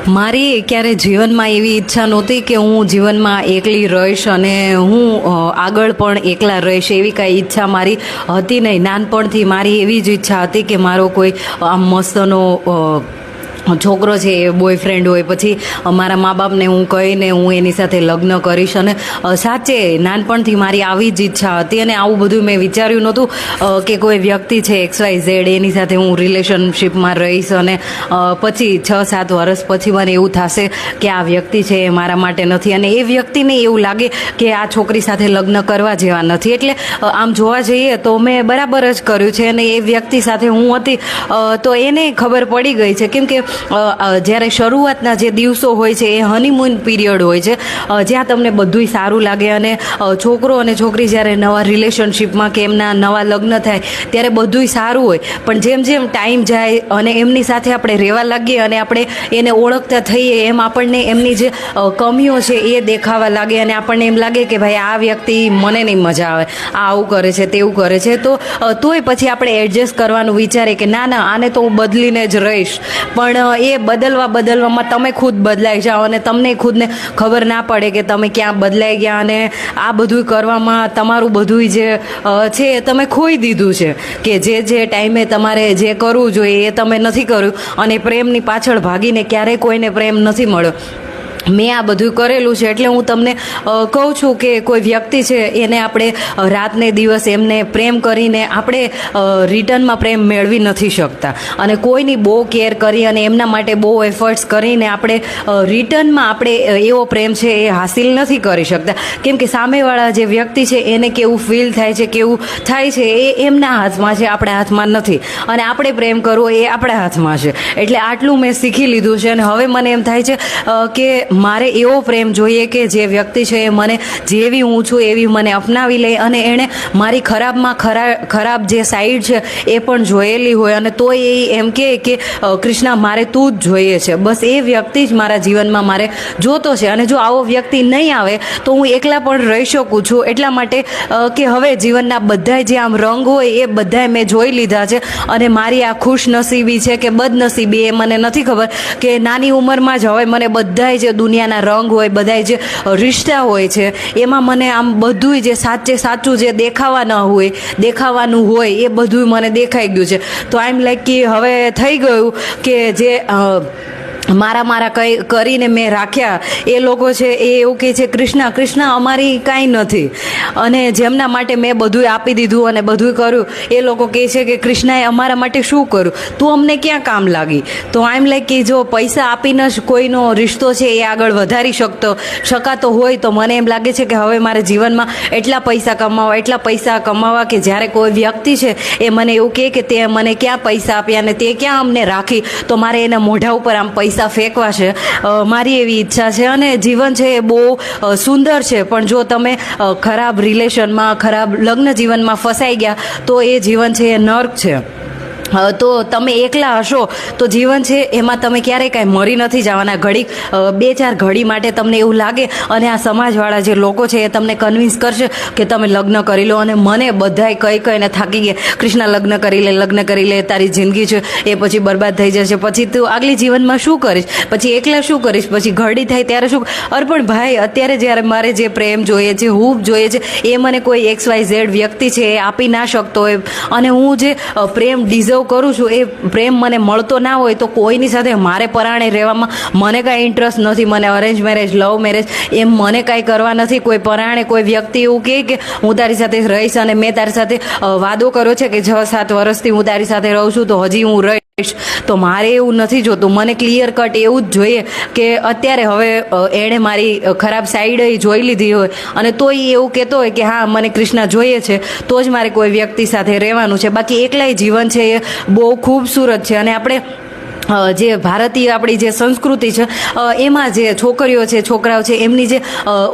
મારી ક્યારે જીવનમાં એવી ઈચ્છા નહોતી કે હું જીવનમાં એકલી રહીશ અને હું આગળ પણ એકલા રહીશ, એવી કાંઈ ઈચ્છા મારી હતી નહીં. નાનપણથી મારી એવી જ ઈચ્છા હતી કે મારો કોઈ આમ મસ્તનો છોકરો છે, એ બોયફ્રેન્ડ હોય, પછી મારા મા બાપને હું કહીને હું એની સાથે લગ્ન કરીશ. અને સાચે નાનપણથી મારી આવી જ ઈચ્છા હતી અને આવું બધું મેં વિચાર્યું નહોતું કે કોઈ વ્યક્તિ છે XYZ એની સાથે હું રિલેશનશિપમાં રહીશ અને પછી 6-7 વર્ષ પછી મને એવું થશે કે આ વ્યક્તિ છે એ મારા માટે નથી અને એ વ્યક્તિને એવું લાગે કે આ છોકરી સાથે લગ્ન કરવા જેવા નથી. એટલે આમ જોવા જઈએ તો મેં બરાબર જ કર્યું છે અને એ વ્યક્તિ સાથે હું હતી તો એને ખબર પડી ગઈ છે. કેમ કે જ્યારે શરૂઆતના જે દિવસો હોય છે એ હનીમૂન પીરિયડ હોય છે, જ્યાં તમને બધુંય સારું લાગે અને છોકરો અને છોકરી જ્યારે નવા રિલેશનશિપમાં કે એમના નવા લગ્ન થાય ત્યારે બધુંય સારું હોય, પણ જેમ જેમ ટાઈમ જાય અને એમની સાથે આપણે રહેવા લાગીએ અને આપણે એને ઓળખતા થઈએ એમ આપણને એમની જે કમીઓ છે એ દેખાવા લાગે અને આપણને એમ લાગે કે ભાઈ આ વ્યક્તિ મને નહીં મજા આવે, આ આવું કરે છે તેવું કરે છે, તોય પછી આપણે એડજસ્ટ કરવાનું વિચારે કે ના આને તો હું બદલીને જ રહીશ. પણ એ બદલવામાં તમે ખુદ બદલાઈ જાઓ અને તમને ખુદને ખબર ના પડે કે તમે ક્યાં બદલાઈ ગયા અને આ બધું કરવામાં તમારું બધું જે છે એ તમે ખોઈ દીધું છે કે જે ટાઈમે તમારે જે કરવું જોઈએ એ તમે નથી કર્યું અને પ્રેમની પાછળ ભાગીને ક્યારેય કોઈને પ્રેમ નથી મળ્યો. મેં આ બધું કરેલું છે એટલે હું તમને કહું છું કે કોઈ વ્યક્તિ છે એને આપણે રાતને દિવસ એમને પ્રેમ કરીને આપણે રિટર્નમાં પ્રેમ મેળવી નથી શકતા અને કોઈની બહુ કેર કરી અને એમના માટે બહુ એફર્ટ્સ કરીને આપણે રિટર્નમાં આપણે એવો પ્રેમ છે એ હાસિલ નથી કરી શકતા. કેમ કે સામેવાળા જે વ્યક્તિ છે એને કેવું ફીલ થાય છે, કેવું થાય છે એ એમના હાથમાં છે, આપણા હાથમાં નથી અને આપણે પ્રેમ કરવો એ આપણા હાથમાં છે. એટલે આટલું મેં શીખી લીધું છે અને હવે મને એમ થાય છે કે મારે એવો પ્રેમ જોઈએ કે જે વ્યક્તિ છે એ મને જેવી હું છું એવી મને અપનાવી લે અને એણે મારી ખરાબમાં ખરાબ જે સાઈડ છે એ પણ જોયેલી હોય અને તોય એ એમ કે કૃષ્ણા મારે તું જ જોઈએ છે, બસ એ વ્યક્તિ જ મારા જીવનમાં મારે જોતો છે. અને જો આવો વ્યક્તિ નહીં આવે તો હું એકલા પણ રહી શકું છું, એટલા માટે કે હવે જીવનના બધાય જે આમ રંગ હોય એ બધાય મેં જોઈ લીધા છે અને મારી આ ખુશનસીબી છે કે બદનસીબી એ મને નથી ખબર કે નાની ઉંમરમાં જ હવે મને બધાય જે દુનિયાના રંગ હોય, બધાય જે રિશ્તા હોય છે એમાં મને આમ બધું જે સાચું જે દેખાવાનું હોય એ બધું મને દેખાઈ ગયું છે. તો આઈ એમ લાઈક કે હવે થઈ ગયું કે જે મારા કઈ કરીને મેં રાખ્યા એ લોકો છે એ એવું કહે છે કૃષ્ણા અમારી કાંઈ નથી અને જેમના માટે મેં બધું આપી દીધું અને બધું કર્યું એ લોકો કહે છે કે કૃષ્ણાએ અમારા માટે શું કર્યું, તું અમને ક્યાં કામ લાગી. તો આઈ એમ લાઈક કે જો પૈસા આપીને જ કોઈનો રિશ્તો છે એ આગળ વધારી શકાતો હોય તો મને એમ લાગે છે કે હવે મારે જીવનમાં એટલા પૈસા કમાવા કે જ્યારે કોઈ વ્યક્તિ છે એ મને એવું કહે કે તે મને ક્યાં પૈસા આપ્યા અને તે ક્યાં અમને રાખી, તો મારે એના મોઢા ઉપર આમ પૈસા ફેંકવા છે. મારી એવી ઈચ્છા છે અને જીવન છે એ બહુ સુંદર છે, પણ જો તમે ખરાબ રિલેશનમાં, ખરાબ લગ્ન જીવનમાં ફસાઈ ગયા તો એ જીવન છે એ નર્ક છે. તો તમે એકલા હશો તો જીવન છે એમાં તમે ક્યારેય કાંઈ મરી નથી જવાના. ઘડીક 2-4 ઘડી માટે તમને એવું લાગે અને આ સમાજવાળા જે લોકો છે એ તમને કન્વિન્સ કરશે કે તમે લગ્ન કરી લો અને મને બધાય કહીને થાકી ગયા કૃષ્ણા લગ્ન કરી લે તારી જિંદગી છે એ પછી બરબાદ થઈ જશે, પછી તું આગલી જીવનમાં શું કરીશ, પછી એકલા શું કરીશ, પછી ઘરડી થાય ત્યારે શું. પણ ભાઈ અત્યારે જ્યારે મારે જે પ્રેમ જોઈએ છે, હૂબ જોઈએ છે એ મને કોઈ XYZ વ્યક્તિ છે એ આપી ના શકતો હોય અને હું જે પ્રેમ ડિઝર્વ કરું છું એ પ્રેમ મને મળતો ના હોય તો કોઈની સાથે મારે પરાણે રહેવામાં મને કાંઈ ઇન્ટરેસ્ટ નથી. મને અરેન્જ મેરેજ, લવ મેરેજ એમ મને કાંઈ કરવા નથી. કોઈ પરાણે કોઈ વ્યક્તિ એવું કહે કે હું તારી સાથે રહીશ અને મેં તારી સાથે વાદો કર્યો છે કે 6-7 વર્ષથી હું તારી સાથે રહું છું તો હજી હું રહીશ, તો મારે એવું નથી જોતું. મને ક્લિયર કટ એવું જ જોઈએ કે અત્યારે હવે એણે મારી ખરાબ સાઈડ જોઈ લીધી હોય અને તોય એવું કહેતો હોય કે હા મને કૃષ્ણા જોઈએ છે તો જ મારે કોઈ વ્યક્તિ સાથે રહેવાનું છે. બાકી એકલાય જીવન છે એ બહુ ખૂબસૂરત છે અને આપણે જે ભારતીય આપણી જે સંસ્કૃતિ છે એમાં જે છોકરીઓ છે, છોકરાઓ છે એમની જે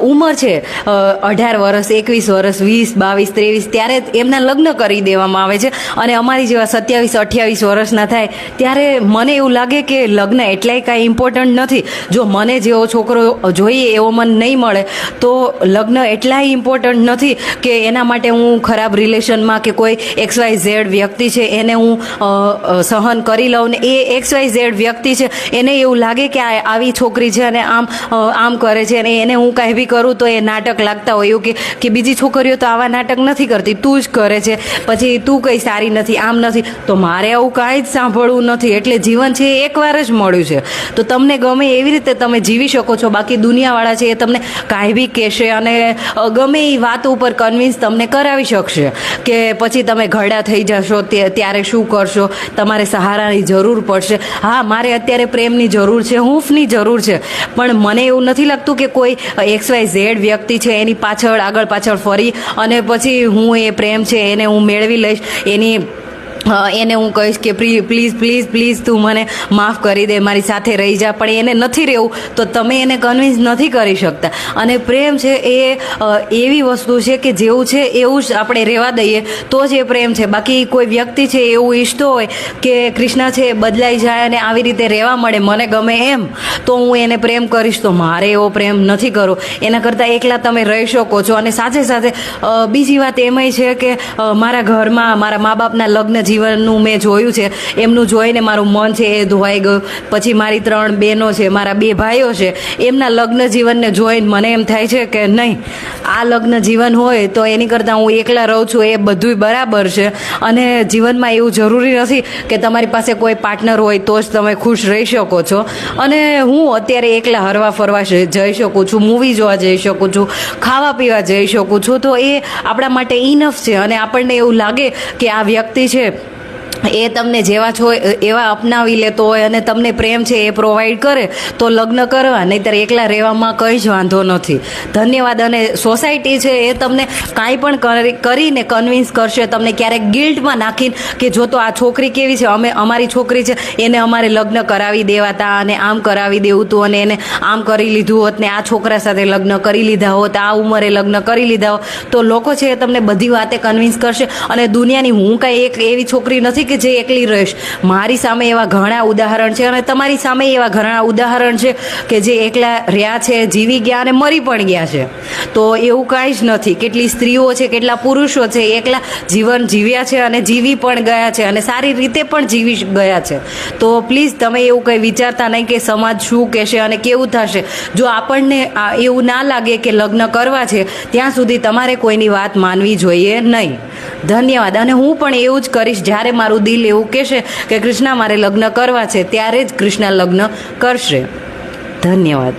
ઉંમર છે 18 વર્ષ, 21 વર્ષ, 20, 22, 23 ત્યારે એમના લગ્ન કરી દેવામાં આવે છે અને અમારી જેવા 27-28 વર્ષના થાય ત્યારે મને એવું લાગે કે લગ્ન એટલાય કાંઈ ઇમ્પોર્ટન્ટ નથી. જો મને જેવો છોકરો જોઈએ એવો મને નહીં મળે તો લગ્ન એટલાય ઇમ્પોર્ટન્ટ નથી કે એના માટે હું ખરાબ રિલેશનમાં કે કોઈ XYZ વ્યક્તિ છે એને હું સહન કરી લઉં ને એ XYZ XYZ વ્યક્તિ છે એને એવું લાગે કે આ આવી છોકરી છે અને આમ કરે છે, અને એને હું કાંઈ બી કરું તો એ નાટક લાગતા હોય એવું કે બીજી છોકરીઓ તો આવા નાટક નથી કરતી, તું જ કરે છે, પછી તું કંઈ સારી નથી, આમ નથી. તો મારે આવું કાંઈ જ સાંભળવું નથી. એટલે જીવન છે એ એકવાર જ મળ્યું છે, તો તમને ગમે એવી રીતે તમે જીવી શકો છો. બાકી દુનિયાવાળા છે એ તમને કાંઈ બી કહેશે અને ગમે એ વાત ઉપર કન્વિન્સ તમને કરાવી શકશે કે પછી તમે ઘરડા થઈ જશો ત્યારે શું કરશો, તમારે સહારાની જરૂર પડશે. હા, મારે અત્યારે પ્રેમની જરૂર છે, હૂંફની જરૂર છે, પણ મને એવું નથી લાગતું કે કોઈ XYZ વ્યક્તિ છે એની પાછળ આગળ પાછળ ફરી અને પછી હું એ પ્રેમ છે એને હું મેળવી લઈશ, એને હું કહીશ કે પ્લીઝ પ્લીઝ પ્લીઝ તું મને માફ કરી દે, મારી સાથે રહી જા. પણ એને નથી રહેવું તો તમે એને કન્વિન્સ નથી કરી શકતા. અને પ્રેમ છે એ એવી વસ્તુ છે કે જેવું છે એવું જ આપણે રહેવા દઈએ તો જ એ પ્રેમ છે. બાકી કોઈ વ્યક્તિ છે એવું ઈચ્છતો હોય કે કૃષ્ણ છે બદલાઈ જાય અને આવી રીતે રહેવા મળે, મને ગમે એમ, તો હું એને પ્રેમ કરીશ, તો મારે એવો પ્રેમ નથી કરવો. એના કરતાં એકલા તમે રહી શકો છો. અને સાથે સાથે બીજી વાત એમાંય છે કે મારા ઘરમાં મારા મા બાપના લગ્ન જીવનનું મેં જોયું છે, એમનું જોઈને મારું મન છે એ ધોવાઈ ગયું. પછી મારી 3 બહેનો છે, મારા 2 ભાઈઓ છે, એમના લગ્ન જીવનને જોઈને મને એમ થાય છે કે નહીં, આ લગ્ન જીવન હોય તો એની કરતાં હું એકલા રહું છું એ બધુંય બરાબર છે. અને જીવનમાં એવું જરૂરી નથી કે તમારી પાસે કોઈ પાર્ટનર હોય તો જ તમે ખુશ રહી શકો છો. અને હું અત્યારે એકલા હરવા ફરવા જઈ શકું છું, મૂવી જોવા જઈ શકું છું, ખાવા પીવા જઈ શકું છું, તો એ આપણા માટે ઇનફ છે. અને આપણને એવું લાગે કે આ વ્યક્તિ છે એ તમને જેવા છો એવા અપનાવી લેતો હોય અને તમને પ્રેમ છે એ પ્રોવાઈડ કરે તો લગ્ન કરવા, નહીંતર એકલા રહેવામાં કંઈ જ વાંધો નથી. ધન્યવાદ. અને સોસાયટી છે એ તમને કાંઈ પણ કરીને કન્વિન્સ કરશે, તમને ક્યારેક ગિલ્ટમાં નાખીને કે જો તો આ છોકરી કેવી છે, અમારી છોકરી છે એને અમારે લગ્ન કરાવી દેવાતા અને આમ કરાવી દેવું હતું અને એને આમ કરી લીધું હોત ને આ છોકરા સાથે લગ્ન કરી લીધા હોત, આ ઉંમરે લગ્ન કરી લીધા હોત, તો લોકો છે એ તમને બધી વાતે કન્વિન્સ કરશે. અને દુનિયાની હું કાંઈ એક એવી છોકરી નથી કે જે એકલી રહીશ. મારી સામે એવા ઘણા ઉદાહરણ છે અને તમારી સામે એવા ઘણા ઉદાહરણ છે કે જે એકલા રહ્યા છે, જીવી ગયા અને મરી પણ ગયા છે. તો એવું કાંઈ જ નથી. કેટલી સ્ત્રીઓ છે, કેટલા પુરુષો છે એકલા જીવન જીવ્યા છે અને જીવી પણ ગયા છે અને સારી રીતે પણ જીવી ગયા છે. તો પ્લીઝ તમે એવું કંઈ વિચારતા નહીં કે સમાજ શું કહેશે અને કેવું થશે. જો આપણને એવું ના લાગે કે લગ્ન કરવા છે ત્યાં સુધી તમારે કોઈની વાત માનવી જોઈએ નહીં. ધન્યવાદ. અને હું પણ એવું જ કરીશ, જ્યારે મારું દિલ એવું કહેશે કે કૃષ્ણા મારે લગ્ન કરવા છે ત્યારે જ કૃષ્ણા લગ્ન કરશે. ધન્યવાદ.